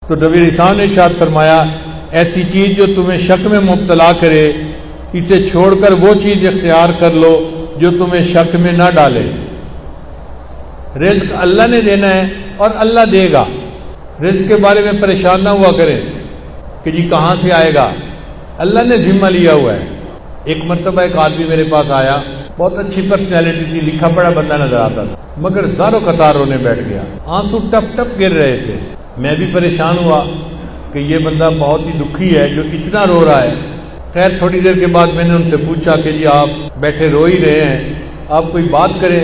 تو نبی رسول نے ارشاد فرمایا ایسی چیز جو تمہیں شک میں مبتلا کرے اسے چھوڑ کر وہ چیز اختیار کر لو جو تمہیں شک میں نہ ڈالے۔ رزق اللہ نے دینا ہے اور اللہ دے گا۔ رزق کے بارے میں پریشان نہ ہوا کریں کہ جی کہاں سے آئے گا، اللہ نے ذمہ لیا ہوا ہے۔ ایک مرتبہ ایک آدمی میرے پاس آیا، بہت اچھی پرسنالٹی تھی، لکھا پڑھا بندہ نظر آتا تھا، مگر زاروں قطار رونے بیٹھ گیا، آنسو ٹپ ٹپ گر رہے تھے۔ میں بھی پریشان ہوا کہ یہ بندہ بہت ہی دکھی ہے جو اتنا رو رہا ہے۔ خیر تھوڑی دیر کے بعد میں نے ان سے پوچھا کہ جی آپ بیٹھے رو ہی رہے ہیں، آپ کوئی بات کریں۔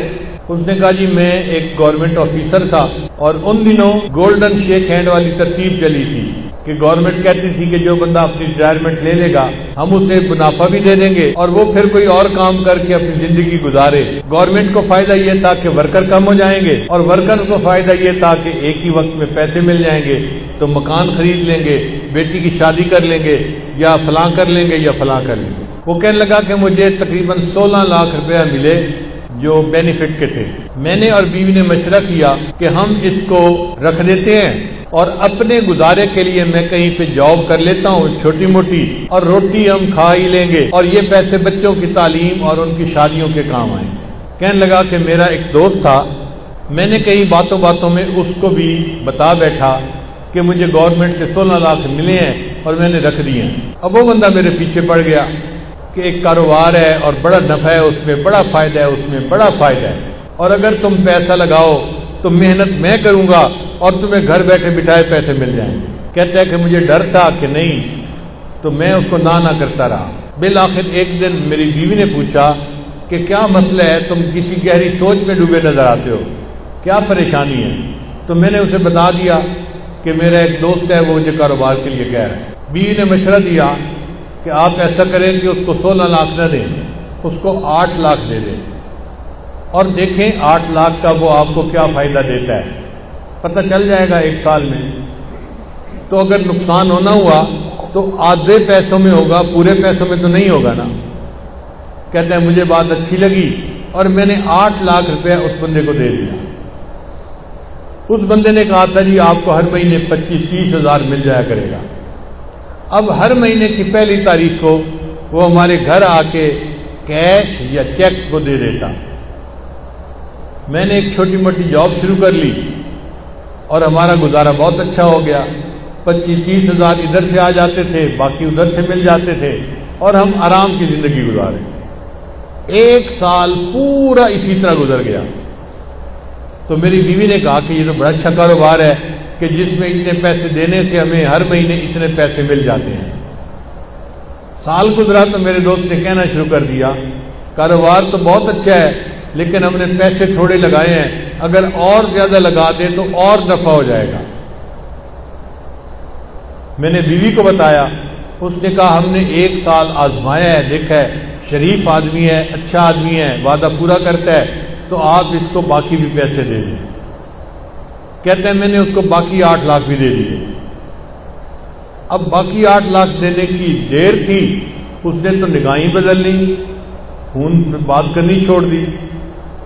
اس نے کہا جی میں ایک گورنمنٹ آفیسر تھا اور ان دنوں گولڈن شیک ہینڈ والی ترتیب چلی تھی کہ گورنمنٹ کہتی تھی کہ جو بندہ اپنی ریٹائرمنٹ لے لے گا ہم اسے منافع بھی دے دیں گے اور وہ پھر کوئی اور کام کر کے اپنی زندگی گزارے۔ گورنمنٹ کو فائدہ یہ تھا کہ ورکر کم ہو جائیں گے اور ورکر کو فائدہ یہ تھا کہ ایک ہی وقت میں پیسے مل جائیں گے تو مکان خرید لیں گے، بیٹی کی شادی کر لیں گے، یا فلاں کر لیں گے یا فلاں کر لیں گے۔ وہ کہنے لگا کہ مجھے تقریباً 16 لاکھ روپیہ ملے جو بینیفٹ کے تھے۔ میں نے اور بیوی نے مشورہ کیا کہ ہم اس کو رکھ دیتے ہیں اور اپنے گزارے کے لیے میں کہیں پہ جاب کر لیتا ہوں چھوٹی موٹی، اور روٹی ہم کھا ہی لیں گے اور یہ پیسے بچوں کی تعلیم اور ان کی شادیوں کے کام آئیں۔ کہنے لگا کہ میرا ایک دوست تھا، میں نے کئی باتوں باتوں میں اس کو بھی بتا بیٹھا کہ مجھے گورنمنٹ سے 16 لاکھ ملے ہیں اور میں نے رکھ دیے ہیں۔ اب وہ بندہ میرے پیچھے پڑ گیا کہ ایک کاروبار ہے اور بڑا نفع ہے اس میں، بڑا فائدہ ہے اس میں، بڑا فائدہ ہے، اور اگر تم پیسہ لگاؤ تو محنت میں کروں گا اور تمہیں گھر بیٹھے بٹھائے پیسے مل جائیں گے۔ کہتا ہے کہ مجھے ڈر تھا کہ نہیں، تو میں اس کو نہ کرتا رہا۔ بالآخر ایک دن میری بیوی نے پوچھا کہ کیا مسئلہ ہے، تم کسی گہری سوچ میں ڈوبے نظر آتے ہو، کیا پریشانی ہے؟ تو میں نے اسے بتا دیا کہ میرا ایک دوست ہے وہ مجھے کاروبار کے لیے کہہ رہا ہے۔ بیوی نے مشورہ دیا کہ آپ ایسا کریں کہ اس کو 16 لاکھ نہ دیں، اس کو 8 لاکھ دے دیں اور دیکھیں 8 لاکھ کا وہ آپ کو کیا فائدہ دیتا ہے، پتہ چل جائے گا ایک سال میں۔ تو اگر نقصان ہونا ہوا تو آدھے پیسوں میں ہوگا، پورے پیسوں میں تو نہیں ہوگا نا۔ کہتے ہیں مجھے بات اچھی لگی اور میں نے 8 لاکھ روپے اس بندے کو دے دیا۔ اس بندے نے کہا تھا جی آپ کو ہر مہینے 25-30 ہزار مل جایا کرے گا۔ اب ہر مہینے کی پہلی تاریخ کو وہ ہمارے گھر آ کے کیش یا چیک کو دے دیتا۔ میں نے ایک چھوٹی موٹی جاب شروع کر لی اور ہمارا گزارا بہت اچھا ہو گیا۔ 25-30 ہزار ادھر سے آ جاتے تھے، باقی ادھر سے مل جاتے تھے اور ہم آرام کی زندگی گزارے۔ ایک سال پورا اسی طرح گزر گیا۔ تو میری بیوی نے کہا کہ یہ تو بڑا اچھا کاروبار ہے کہ جس میں اتنے پیسے دینے سے ہمیں ہر مہینے اتنے پیسے مل جاتے ہیں۔ سال گزرا تو میرے دوست نے کہنا شروع کر دیا کاروبار تو بہت اچھا ہے لیکن ہم نے پیسے تھوڑے لگائے ہیں، اگر اور زیادہ لگا دیں تو اور نفع ہو جائے گا۔ میں نے بیوی کو بتایا، اس نے کہا ہم نے 1 سال آزمایا ہے، دیکھا ہے شریف آدمی ہے، اچھا آدمی ہے، وعدہ پورا کرتا ہے، تو آپ اس کو باقی بھی پیسے دے دیں۔ کہتے ہیں میں نے اس کو باقی 8 لاکھ بھی دے دیے۔ اب باقی 8 لاکھ دینے کی دیر تھی، اس نے تو نگاہیں بدل لی، فون پہ بات کرنی چھوڑ دی،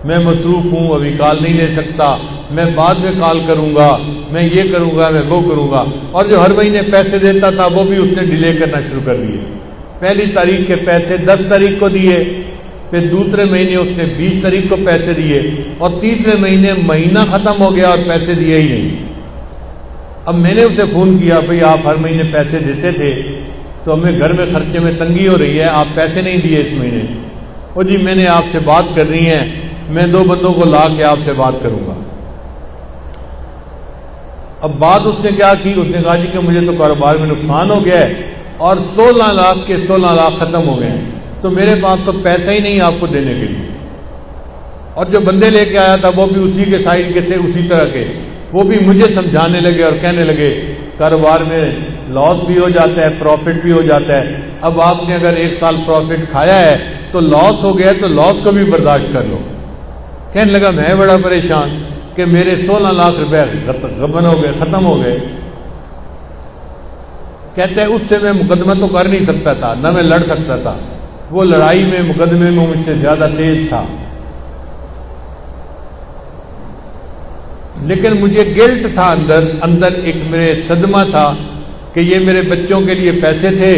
میں مصروف ہوں ابھی کال نہیں لے سکتا، میں بعد میں کال کروں گا، میں یہ کروں گا، میں وہ کروں گا، اور جو ہر مہینے پیسے دیتا تھا وہ بھی اس نے ڈیلے کرنا شروع کر دیے۔ پہلی تاریخ کے پیسے 10 تاریخ کو دیے، پھر دوسرے مہینے اس نے 20 تاریخ کو پیسے دیے، اور تیسرے مہینے مہینہ ختم ہو گیا اور پیسے دیے ہی نہیں۔ اب میں نے اسے فون کیا، بھئی آپ ہر مہینے پیسے دیتے تھے تو ہمیں گھر میں خرچے میں تنگی ہو رہی ہے، آپ پیسے نہیں دیے اس مہینے۔ او جی میں نے آپ سے بات کرنی ہے، میں 2 بندوں کو لا کے آپ سے بات کروں گا۔ اب بات اس نے کیا کی، اس نے کہا جی کہ مجھے تو کاروبار میں نقصان ہو گیا ہے اور 16 لاکھ کے 16 لاکھ ختم ہو گئے ہیں، تو میرے پاس تو پیسہ ہی نہیں آپ کو دینے کے لیے۔ اور جو بندے لے کے آیا تھا وہ بھی اسی کے سائڈ کے تھے، اسی طرح کے، وہ بھی مجھے سمجھانے لگے اور کہنے لگے کاروبار میں لاس بھی ہو جاتا ہے، پروفٹ بھی ہو جاتا ہے، اب آپ نے اگر 1 سال پروفٹ کھایا ہے تو لاس ہو گیا تو لاس کو بھی برداشت کر لو۔ کہنے لگا میں بڑا پریشان کہ میرے 16 لاکھ روپے غبن ہو گئے، ختم ہو گئے۔ کہتے ہیں اس سے میں مقدمہ تو کر نہیں سکتا تھا، نہ میں لڑ سکتا تھا، وہ لڑائی میں مقدمے میں مجھ سے زیادہ تیز تھا۔ لیکن مجھے گلٹ تھا اندر ایک میرے صدمہ تھا کہ یہ میرے بچوں کے لیے پیسے تھے،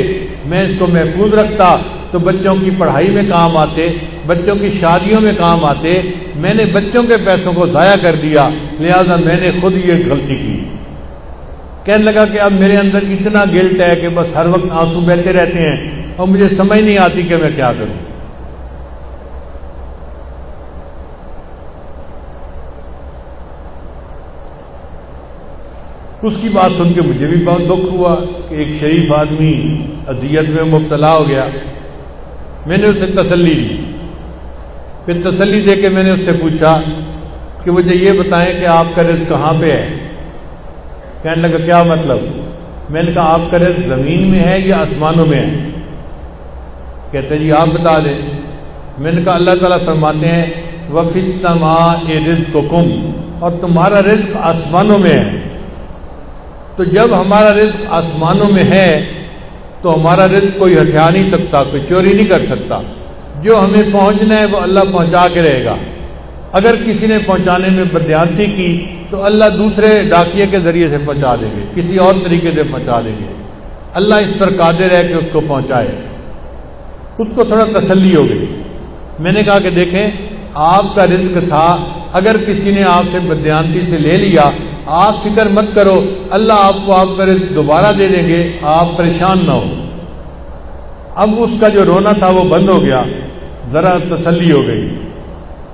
میں اس کو محفوظ رکھتا تو بچوں کی پڑھائی میں کام آتے، بچوں کی شادیوں میں کام آتے، میں نے بچوں کے پیسوں کو ضائع کر دیا، لہذا میں نے خود یہ غلطی کی۔ کہنے لگا کہ اب میرے اندر اتنا گلٹ ہے کہ بس ہر وقت آنسو بہتے رہتے ہیں اور مجھے سمجھ نہیں آتی کہ میں کیا کروں۔ اس کی بات سن کے مجھے بھی بہت دکھ ہوا کہ ایک شریف آدمی اذیت میں مبتلا ہو گیا۔ میں نے اسے تسلی دی، پھر تسلی دے کے میں نے اس سے پوچھا کہ مجھے یہ بتائیں کہ آپ کا رزق کہاں پہ ہے؟ کہنے لگا کیا مطلب؟ میں نے کہا آپ کا رزق زمین میں ہے یا آسمانوں میں ہے؟ کہتے جی آپ بتا دیں۔ میں نے کہا اللہ تعالیٰ فرماتے ہیں وَفِي السَّمَاءِ رِزْقُكُمْ، اور تمہارا رزق آسمانوں میں ہے۔ تو جب ہمارا رزق آسمانوں میں ہے تو ہمارا رزق کوئی ہٹھا نہیں سکتا، کوئی چوری نہیں کر سکتا۔ جو ہمیں پہنچنا ہے وہ اللہ پہنچا کے رہے گا۔ اگر کسی نے پہنچانے میں بددیانتی کی تو اللہ دوسرے ڈاکیے کے ذریعے سے پہنچا دیں گے، کسی اور طریقے سے پہنچا دیں گے۔ اللہ اس پر قادر ہے کہ اس کو پہنچائے۔ اس کو تھوڑا تسلی ہو گئی۔ میں نے کہا کہ دیکھیں آپ کا رزق تھا، اگر کسی نے آپ سے بددیانتی سے لے لیا آپ فکر مت کرو، اللہ آپ کو آپ کا رزق دوبارہ دے دیں گے، آپ پریشان نہ ہو۔ اب اس کا جو رونا تھا وہ بند ہو گیا، ذرا تسلی ہو گئی۔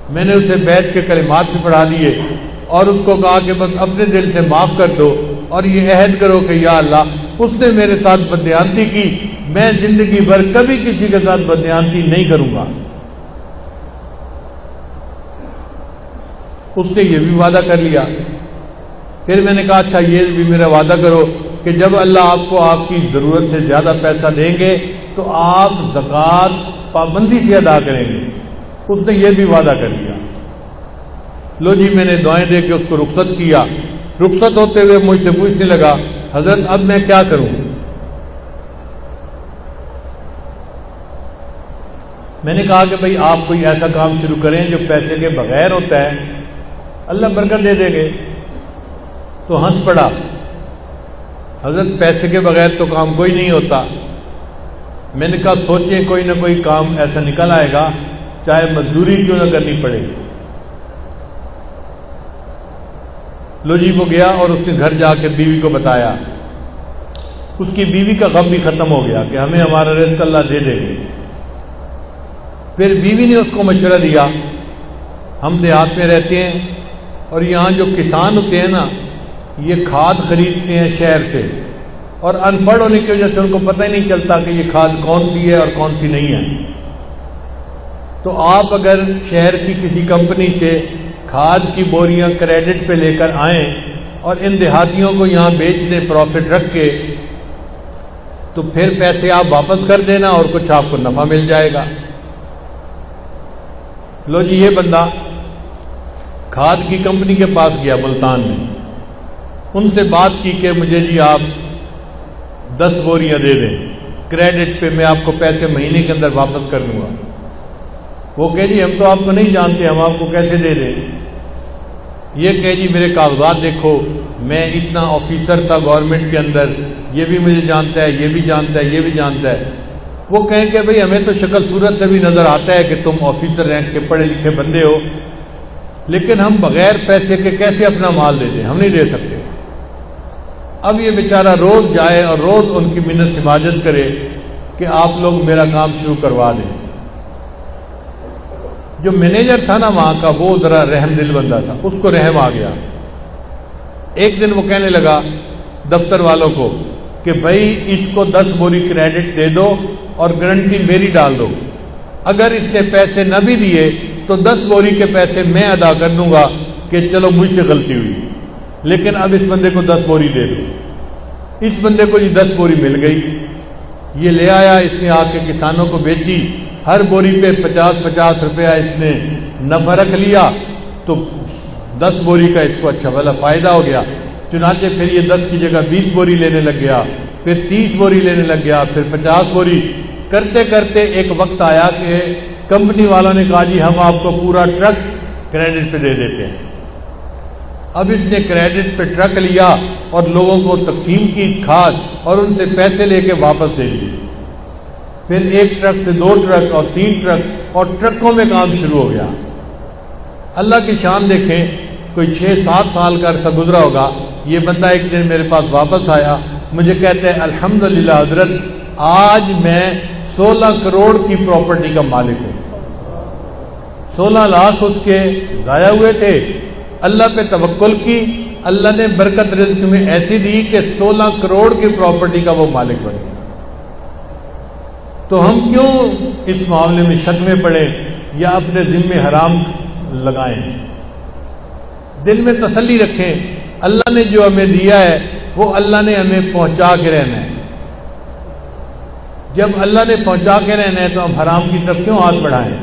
میں نے اسے بیعت کے کلمات بھی پڑھا دیے اور اس کو کہا کہ بس اپنے دل سے معاف کر دو اور یہ عہد کرو کہ یا اللہ اس نے میرے ساتھ بددیانتی کی، میں زندگی بھر کبھی کسی کے ساتھ بددیانتی نہیں کروں گا۔ اس نے یہ بھی وعدہ کر لیا۔ پھر میں نے کہا اچھا یہ بھی میرا وعدہ کرو کہ جب اللہ آپ کو آپ کی ضرورت سے زیادہ پیسہ دیں گے تو آپ زکوٰۃ پابندی سے ادا کریں گے۔ اس نے یہ بھی وعدہ کر لیا۔ لو جی میں نے دعائیں دے کے اس کو رخصت کیا۔ رخصت ہوتے ہوئے مجھ سے پوچھنے لگا حضرت اب میں کیا کروں؟ میں نے کہا کہ بھئی آپ کوئی ایسا کام شروع کریں جو پیسے کے بغیر ہوتا ہے، اللہ برکت دے دیں گے۔ تو ہنس پڑا، حضرت پیسے کے بغیر تو کام کوئی نہیں ہوتا۔ میں نے کہا سوچیں کوئی نہ کوئی کام ایسا نکل آئے گا، چاہے مزدوری کیوں نہ کرنی پڑے۔ لو جی وہ گیا اور اس نے گھر جا کے بیوی کو بتایا۔ اس کی بیوی کا غم بھی ختم ہو گیا کہ ہمیں ہمارا رزق اللہ دے دے گے۔ پھر بیوی نے اس کو مشورہ دیا، ہم دیہات میں رہتے ہیں اور یہاں جو کسان ہوتے ہیں نا یہ کھاد خریدتے ہیں شہر سے، اور ان پڑھ ہونے کی وجہ سے ان کو پتہ ہی نہیں چلتا کہ یہ کھاد کون سی ہے اور کون سی نہیں ہے۔ تو آپ اگر شہر کی کسی کمپنی سے کھاد کی بوریاں کریڈٹ پہ لے کر آئیں اور ان دیہاتیوں کو یہاں بیچ دیں پروفٹ رکھ کے، تو پھر پیسے آپ واپس کر دینا اور کچھ آپ کو نفع مل جائے گا۔ لو جی یہ بندہ کھاد کی کمپنی کے پاس گیا ملتان میں، ان سے بات کی کہ مجھے جی آپ 10 بوریاں دے دیں کریڈٹ پہ، میں آپ کو پیسے مہینے کے اندر واپس کر دوں گا۔ وہ کہہ جی ہم تو آپ کو نہیں جانتے، ہم آپ کو کیسے دے دیں؟ یہ کہہ جی میرے کاغذات دیکھو، میں اتنا آفیسر تھا گورنمنٹ کے اندر، یہ بھی مجھے جانتا ہے، یہ بھی جانتا ہے، یہ بھی جانتا ہے۔ وہ کہیں کہ بھئی ہمیں تو شکل صورت سے بھی نظر آتا ہے کہ تم آفیسر رینک کے پڑھے لکھے بندے ہو، لیکن ہم بغیر پیسے کے کیسے اپنا مال دے دیں؟ ہم نہیں دے سکتے۔ اب یہ بیچارہ روز جائے اور روز ان کی منت سماجت کرے کہ آپ لوگ میرا کام شروع کروا دیں۔ جو مینیجر تھا نا وہاں کا وہ ذرا رحم دل بندہ تھا، اس کو رحم آ گیا۔ ایک دن وہ کہنے لگا دفتر والوں کو کہ بھائی اس کو 10 بوری کریڈٹ دے دو اور گارنٹی میری ڈال دو، اگر اس نے پیسے نہ بھی دیے تو 10 بوری کے پیسے میں ادا کر دوں گا کہ چلو مجھ سے غلطی ہوئی، لیکن اب اس بندے کو 10 بوری دے دو۔ اس بندے کو 10 بوری مل گئی، یہ لے آیا، اس نے آ کے کسانوں کو بیچی، ہر بوری پہ 50-50 روپیہ اس نے نفع رکھ لیا، تو 10 بوری کا اس کو اچھا بھلا فائدہ ہو گیا۔ چنانچہ پھر یہ 10 کی جگہ 20 بوری لینے لگ گیا، پھر 30 بوری لینے لگ گیا، پھر 50 بوری، کرتے کرتے ایک وقت آیا کہ کمپنی والوں نے کہا جی ہم آپ کو پورا ٹرک کریڈٹ پہ دے دیتے ہیں۔ اب اس نے کریڈٹ پہ ٹرک لیا اور لوگوں کو تقسیم کی کھاد اور ان سے پیسے لے کے واپس دے دیے. پھر ایک ٹرک سے 2 ٹرک اور 3 ٹرک اور ٹرکوں میں کام شروع ہو گیا. اللہ کی شان دیکھیں, کوئی 6-7 سال کا عرصہ گزرا ہوگا. یہ بندہ ایک دن میرے پاس واپس آیا, مجھے کہتے ہیں الحمدللہ حضرت آج میں 16 کروڑ کی پراپرٹی کا مالک ہوں. 16 لاکھ اس کے ضائع ہوئے تھے, اللہ پہ توکل کی, اللہ نے برکت رزق میں ایسی دی کہ 16 کروڑ کی پراپرٹی کا وہ مالک بن گیا. تو ہم کیوں اس معاملے میں شک میں پڑیں یا اپنے ذمے حرام لگائیں؟ دل میں تسلی رکھیں, اللہ نے جو ہمیں دیا ہے وہ اللہ نے ہمیں پہنچا کے رہنا ہے. جب اللہ نے پہنچا کے رہنا ہے تو ہم حرام کی طرف کیوں ہاتھ بڑھائیں؟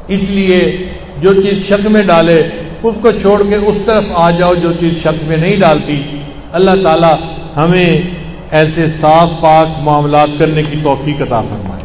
اس لیے جو چیز شک میں ڈالے اس کو چھوڑ کے اس طرف آ جاؤ جو چیز شک میں نہیں ڈالتی. اللہ تعالی ہمیں ایسے صاف پاک معاملات کرنے کی توفیق عطا فرمائے.